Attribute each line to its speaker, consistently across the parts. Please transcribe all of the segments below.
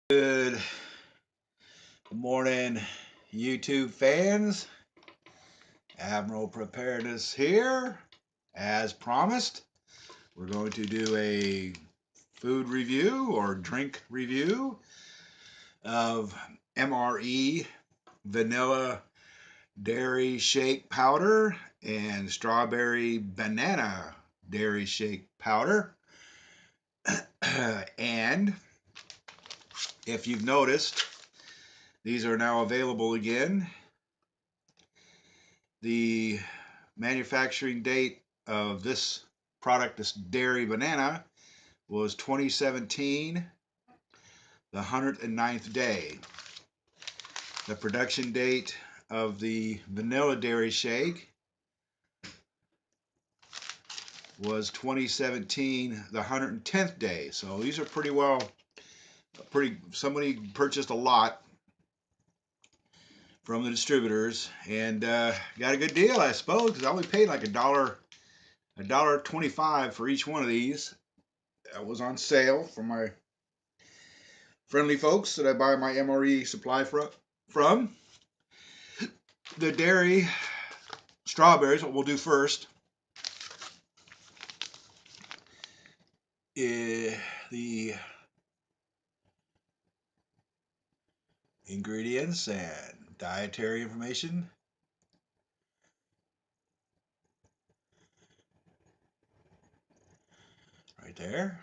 Speaker 1: Good morning, YouTube fans. Admiral Preparedness here. As promised, we're going to do a food review or drink review of MRE Vanilla Dairy Shake Powder and Strawberry Banana Dairy Shake Powder. And if you've noticed, these are now available again. The manufacturing date of this product, this dairy banana, was 2017, the 109th day. The production date of the vanilla dairy shake was 2017, the 110th day. So these are somebody purchased a lot from the distributors and got a good deal, I suppose, because I only paid like $1.25 for each one of these. That was on sale from my friendly folks that I buy my MRE supply from. The dairy strawberries, what we'll do first, is the ingredients and dietary information. Right there.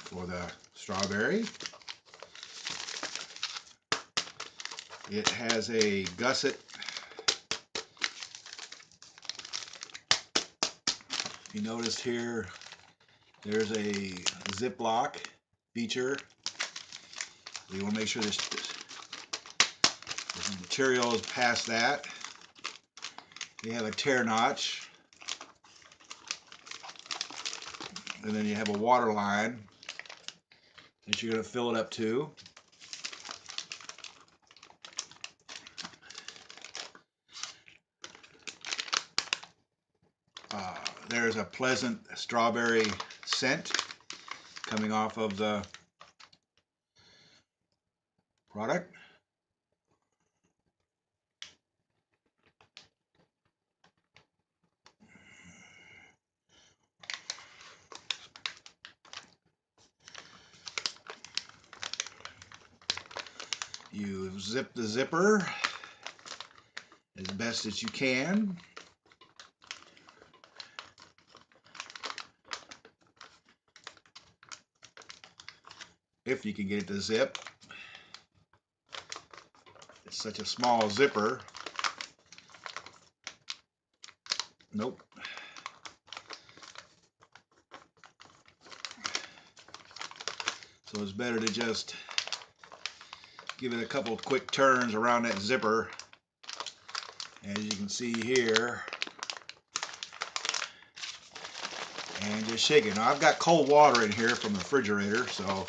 Speaker 1: For the strawberry, it has a gusset. You noticed here, there's a Ziploc feature. You want to make sure this material is past that. You have a tear notch, and then you have a water line that you're going to fill it up to. There's a pleasant strawberry scent coming off of the product. You zip the zipper as best as you can. If you can get it to zip. It's such a small zipper. Nope. So it's better to just give it a couple of quick turns around that zipper. As you can see here. And just shake it. Now I've got cold water in here from the refrigerator, so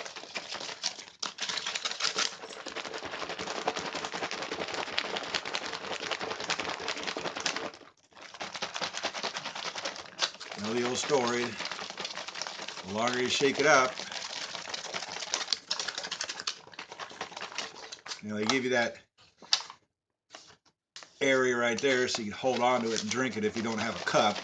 Speaker 1: you know the old story, the longer you shake it up, you know, they give you that area right there so you can hold on to it and drink it if you don't have a cup.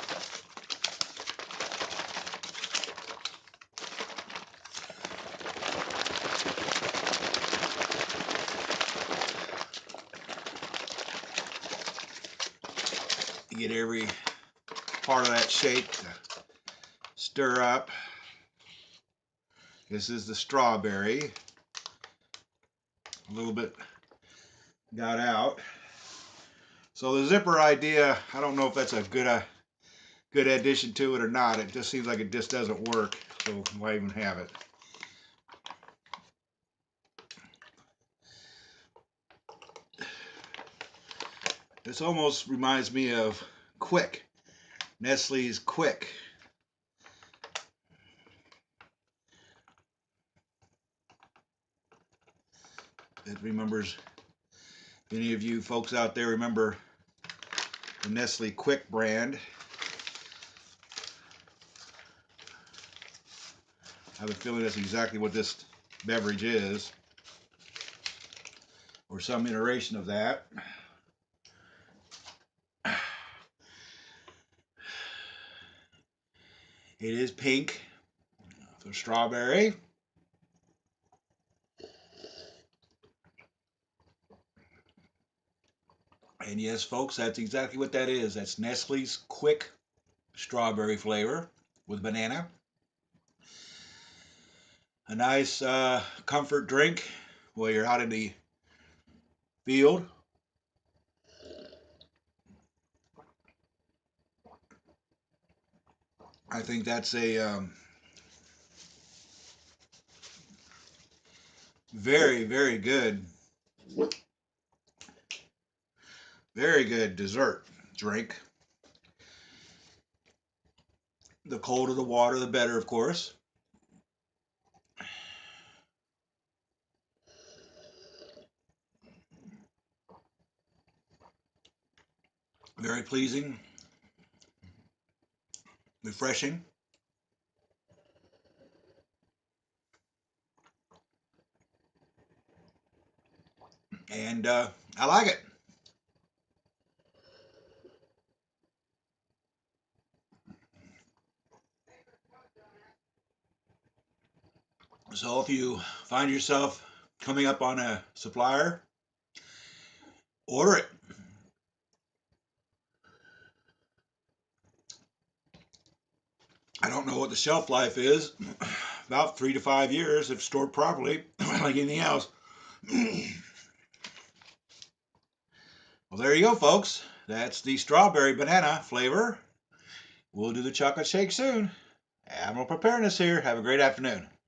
Speaker 1: You get every part of that shake to stir up. This is the strawberry. A little bit got out. So the zipper idea, I don't know if that's a good addition to it or not. It just seems like it just doesn't work. So why even have it? This almost reminds me of Quick. Nestle's Quick. It remembers, any of you folks out there remember the Nestle Quick brand? I have a feeling that's exactly what this beverage is, or some iteration of that. It is pink, so strawberry. And yes, folks, that's exactly what that is. That's Nestle's Quick Strawberry flavor with banana. A nice comfort drink while you're out in the field. I think that's a very, very good dessert drink. The colder the water, the better, of course. Very pleasing, refreshing, and I like it. So if you find yourself coming up on a supplier, order it. I don't know what the shelf life is. About 3 to 5 years if stored properly, like anything else. Well, there you go, folks. That's the strawberry banana flavor. We'll do the chocolate shake soon. Admiral Preparedness here. Have a great afternoon.